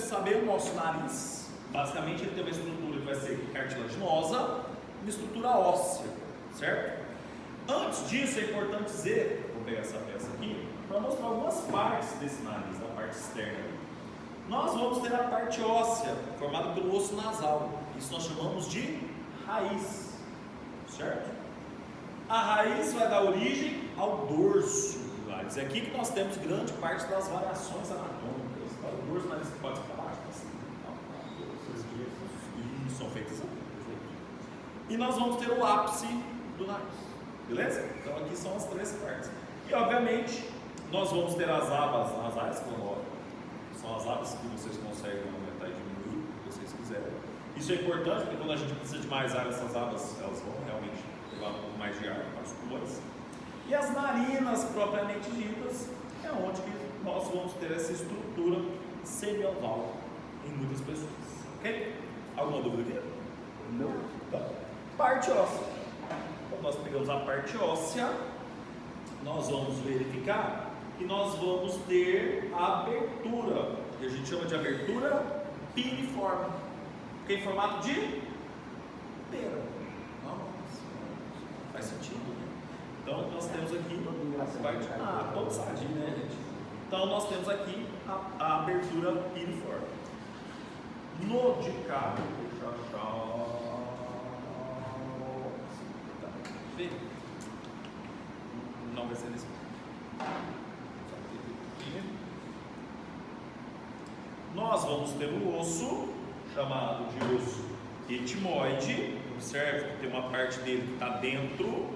saber, o nosso nariz, basicamente ele tem uma estrutura que vai ser cartilaginosa, uma estrutura óssea, certo? Antes disso é importante dizer, vou pegar essa peça aqui, para mostrar algumas partes desse nariz, da parte externa. Nós vamos ter a parte óssea, formada pelo osso nasal, isso nós chamamos de raiz, certo? A raiz vai dar origem ao dorso do nariz, é aqui que nós temos grande parte das variações anatômicas, o dorso do nariz que pode ser para baixo, assim, e são feitas assim. E nós vamos ter o ápice do nariz, beleza? Então aqui são as três partes. E obviamente nós vamos ter as abas nasais, são as abas que vocês conseguem aumentar e diminuir, se vocês quiserem. Isso é importante, porque quando a gente precisa de mais ar, essas abas elas vão realmente levar um pouco mais de ar para os pulmões. E as narinas propriamente ditas é onde que nós vamos ter essa estrutura semioval em muitas pessoas. Ok? Alguma dúvida aqui? Não. Tá. Parte óssea. Quando nós pegamos a parte óssea, nós vamos verificar que nós vamos ter a abertura, que a gente chama de abertura piriforme, que é em formato de pera. Faz sentido, né? Então nós temos aqui todo sadio, né, gente? Então nós temos aqui a abertura piriforme. No de cá, não vai ser nesse. Nós vamos ter um osso chamado de osso etimoide. Observe que tem uma parte dele que está dentro,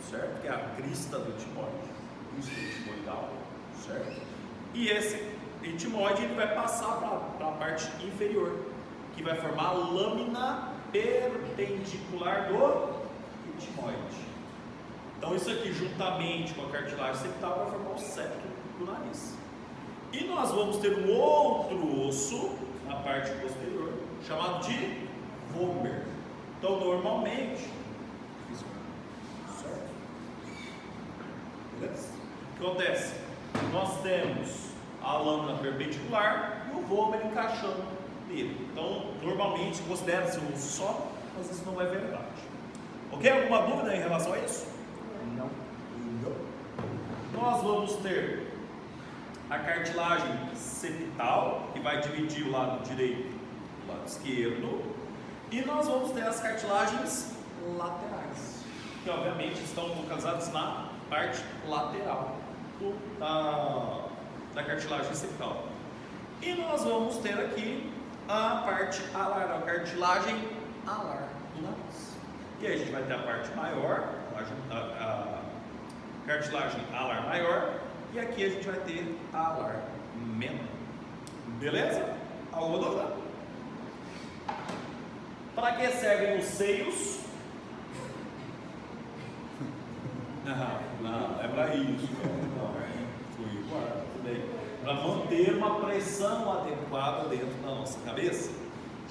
certo? Que é a crista do etimoide, crista etimoidal, certo? E esse etimoide ele vai passar para a parte inferior, que vai formar a lâmina perpendicular do etimoide. Então isso aqui juntamente com a cartilagem septal vai formar o septo do nariz. E nós vamos ter um outro osso na parte posterior, chamado de vomer. Então normalmente, certo? Beleza? O que acontece? Nós temos a lâmina perpendicular e o vomer encaixando nele. Então normalmente considera-se um osso só, mas isso não é verdade. Ok? Alguma dúvida em relação a isso? Não. Nós vamos ter a cartilagem septal, que vai dividir o lado direito do lado esquerdo, e nós vamos ter as cartilagens laterais, que obviamente estão localizadas na parte lateral da cartilagem septal. E nós vamos ter aqui a parte alar, a cartilagem alar do nariz. E aí a gente vai ter a parte maior, a cartilagem alar maior, e aqui a gente vai ter a alar menor. Beleza? Alguma dúvida? Para que servem os seios? Não, é para isso. Para manter uma pressão adequada dentro da nossa cabeça,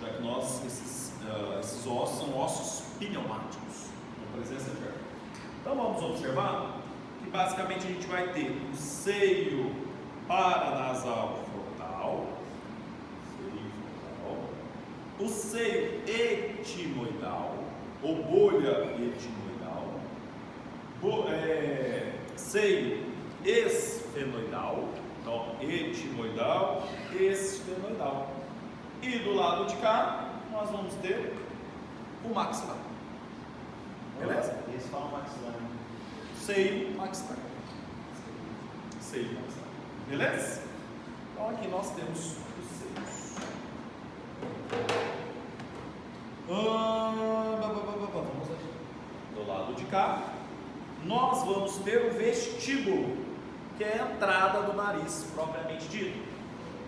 já que esses ossos são ossos pneumáticos, com presença de ar. Então vamos observar que basicamente a gente vai ter o seio paranasal frontal, o seio etimoidal, ou bolha etimoidal, seio esfenoidal, então etimoidal, esfenoidal. E do lado de cá, nós vamos ter o maxilar. Beleza? Eles falam maxilar. Seio maxilar. Seio maxilar. Beleza? Então aqui nós temos os seios. Vamos aqui. Do lado de cá, nós vamos ter o vestíbulo, que é a entrada do nariz, propriamente dito.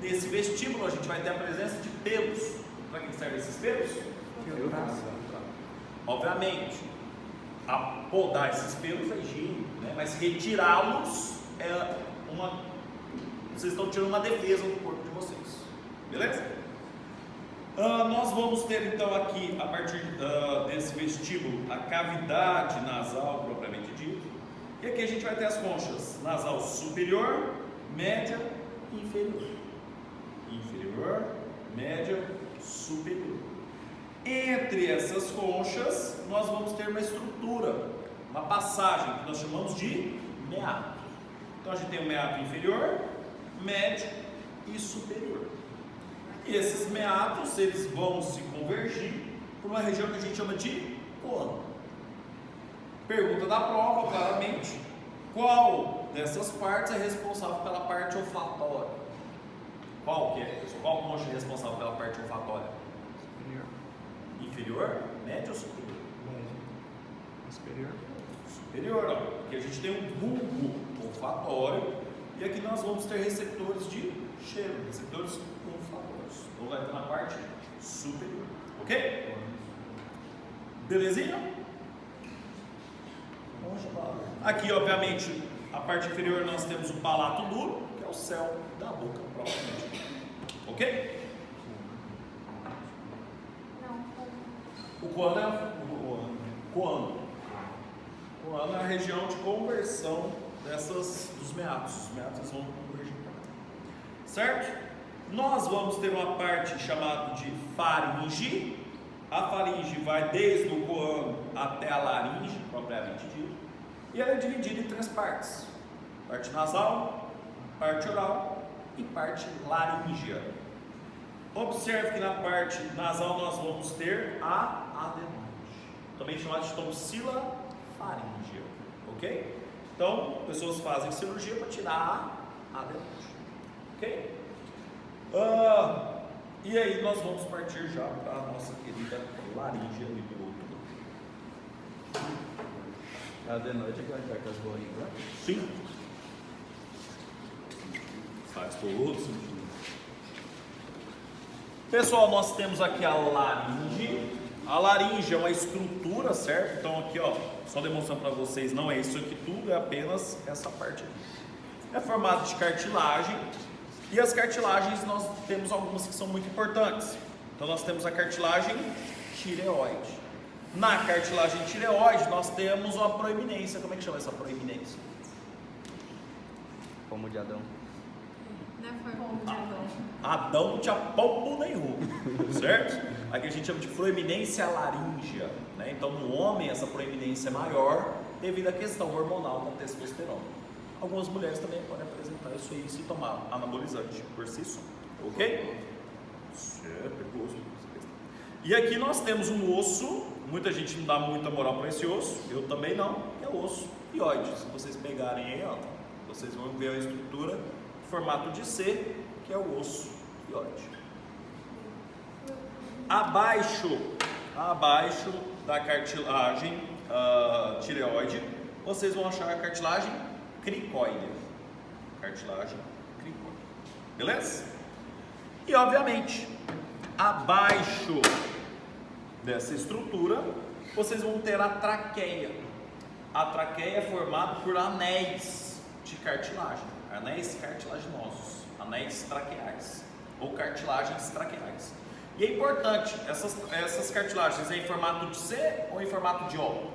Nesse vestíbulo a gente vai ter a presença de pelos. Para que servem esses pelos? Obviamente, podar esses pelos é higiênico, né? Mas retirá-los é vocês estão tirando uma defesa do corpo de vocês. Beleza? Nós vamos ter então aqui, a partir desse vestíbulo, a cavidade nasal propriamente dito. E aqui a gente vai ter as conchas nasal superior, média e inferior. média, superior. Entre essas conchas, nós vamos ter uma estrutura, uma passagem, que nós chamamos de meato. Então a gente tem o meato inferior, médio e superior. E esses meatos, eles vão se convergir por uma região que a gente chama de coano. Pergunta da prova, claramente, qual dessas partes é responsável pela parte olfatória? Qual que é? Qual concha é responsável pela parte olfatória? Superior. Inferior, médio ou superior? Médio. Superior. Superior, ó. Aqui a gente tem um bulbo olfatório e aqui nós vamos ter receptores de cheiro, receptores olfatórios. Então vai estar na parte superior, ok? Belezinha? Aqui, obviamente, a parte inferior nós temos o palato duro, que é o céu da boca, propriamente. Ok? O coano é a região de conversão dos meatos. Os meatos vão convergir para cá. Certo? Nós vamos ter uma parte chamada de faringe. A faringe vai desde o coano até a laringe, propriamente dito. E ela é dividida em três partes: parte nasal, parte oral e parte laríngea. Observe que na parte nasal nós vamos ter a adenoide, também chamada de tonsila faríngea, ok? Então, pessoas fazem cirurgia para tirar a adenoide, ok? E aí nós vamos partir já para a nossa querida laringe ali do outro. A adenoide é que vai ficar com as bolinhas, né? Sim. Faz todo sentido. Pessoal, nós temos aqui a laringe. A laringe é uma estrutura, certo? Então aqui, ó, só demonstrando para vocês, não é isso aqui tudo, é apenas essa parte aqui. É formada de cartilagem. E as cartilagens nós temos algumas que são muito importantes. Então nós temos a cartilagem tireoide. Na cartilagem tireoide nós temos uma proeminência. Como é que chama essa proeminência? Pomo de Adão. Não foi pomo de Adão. Adão não tinha pombo nenhum, certo? Aqui a gente chama de proeminência laríngea, né? Então no homem essa proeminência é maior devido à questão hormonal da testosterona. Algumas mulheres também podem apresentar isso aí se tomar anabolizante por si só, ok? Isso é perigoso. E aqui nós temos um osso, muita gente não dá muita moral para esse osso, eu também não, é o osso hioide. Se vocês pegarem aí, ó, vocês vão ver a estrutura em formato de C, que é o osso hioide. Abaixo da cartilagem tireoide, vocês vão achar a cartilagem cricoide. Cartilagem cricoide. Beleza? E obviamente, abaixo dessa estrutura, vocês vão ter a traqueia. A traqueia é formada por anéis de cartilagem, anéis cartilaginosos, anéis traqueais ou cartilagens traqueais. E é importante, essas cartilagens é em formato de C ou em formato de O?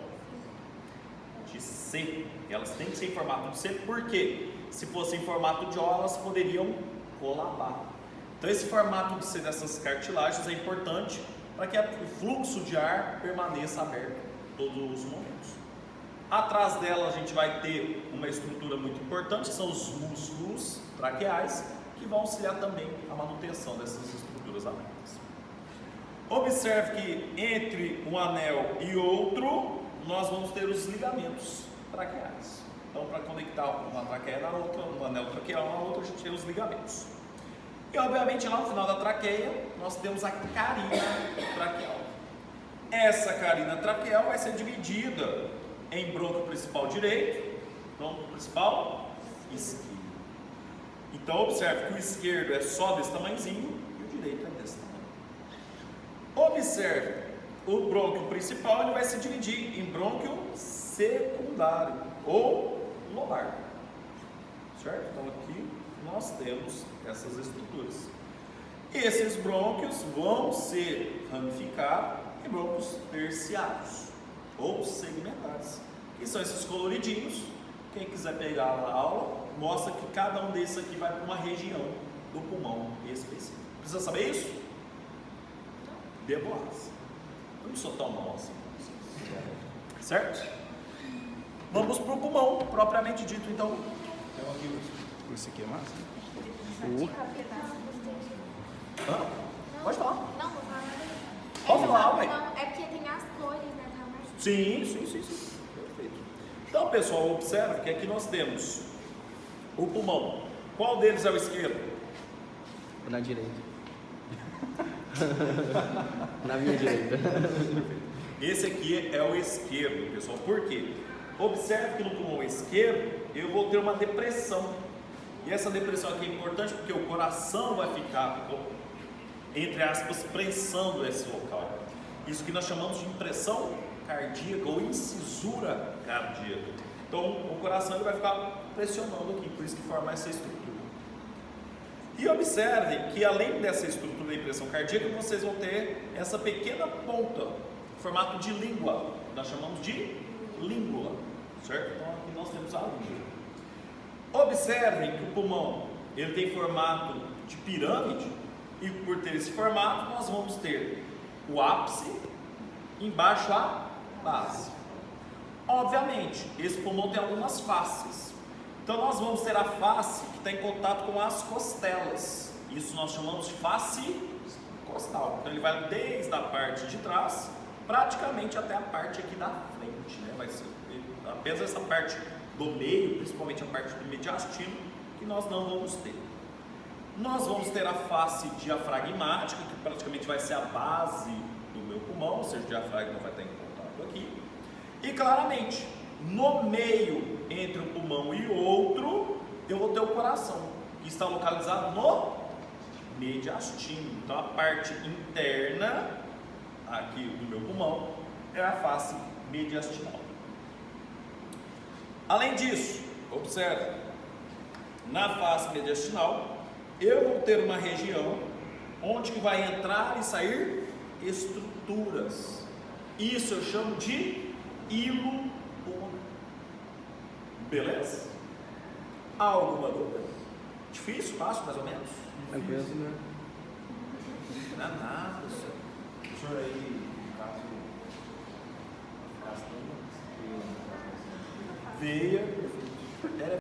De C. Elas têm que ser em formato de C, porque se fosse em formato de O, elas poderiam colabar. Então esse formato de C dessas cartilagens é importante para que o fluxo de ar permaneça aberto todos os momentos. Atrás dela a gente vai ter uma estrutura muito importante, que são os músculos traqueais, que vão auxiliar também a manutenção dessas estruturas abertas. Observe que entre um anel e outro, nós vamos ter os ligamentos traqueais. Então, para conectar uma traqueia na outra, um anel traqueal na outra, a gente tem os ligamentos. E, obviamente, lá no final da traqueia, nós temos a carina traqueal. Essa carina traqueal vai ser dividida em brônquio principal direito, brônquio principal esquerdo. Então, observe que o esquerdo é só desse tamanhozinho e o direito é desse tamanho. Observe, o brônquio principal ele vai se dividir em brônquio secundário ou lobar, certo? Então aqui nós temos essas estruturas. Esses brônquios vão ser ramificados em brônquios terciários ou segmentares, que são esses coloridinhos. Quem quiser pegar a aula, mostra que cada um desses aqui vai para uma região do pulmão específica. Precisa saber isso? bebo água. Eu não sou tão mal assim. Certo? Vamos para o pulmão, propriamente dito. Então, tem aqui Esse aqui é massa. Hã? Pode falar. Não, vou falar nada. Pode falar, ué. Não, é porque tem as cores, né? Tá mais... Sim. Perfeito. Então, pessoal, observe que aqui nós temos o pulmão. Qual deles é o esquerdo? Na direita. Na minha direita. Esse aqui é o esquerdo, pessoal. Por quê? Observe que no pulmão esquerdo eu vou ter uma depressão. E essa depressão aqui é importante porque o coração vai ficar, entre aspas, prensando esse local. Isso que nós chamamos de impressão cardíaca ou incisura cardíaca. Então o coração ele vai ficar pressionando aqui, por isso que forma essa estrutura. E observem que além dessa estrutura da impressão cardíaca, vocês vão ter essa pequena ponta, em formato de língua, nós chamamos de língula, certo? Então aqui nós temos a língua. Observem que o pulmão ele tem formato de pirâmide, e por ter esse formato nós vamos ter o ápice, embaixo a base. Obviamente, esse pulmão tem algumas faces. Então nós vamos ter a face que está em contato com as costelas. Isso nós chamamos de face costal. Então ele vai desde a parte de trás, praticamente até a parte aqui da frente, né? Vai ser apenas essa parte do meio, principalmente a parte do mediastino, que nós não vamos ter. Nós vamos ter a face diafragmática, que praticamente vai ser a base do meu pulmão, ou seja, o diafragma vai estar em contato aqui. E claramente, no meio entre um pulmão e outro, eu vou ter o coração, que está localizado no mediastino. Então a parte interna aqui do meu pulmão é a face mediastinal. Além disso, observe, na face mediastinal eu vou ter uma região onde vai entrar e sair estruturas. Isso eu chamo de hilo pulmonar. Beleza? Há alguma dúvida? Difícil, fácil, mais ou menos? Tranquilo, né? Não é nada, senhor. O senhor aí, no caso, veia, perfeito.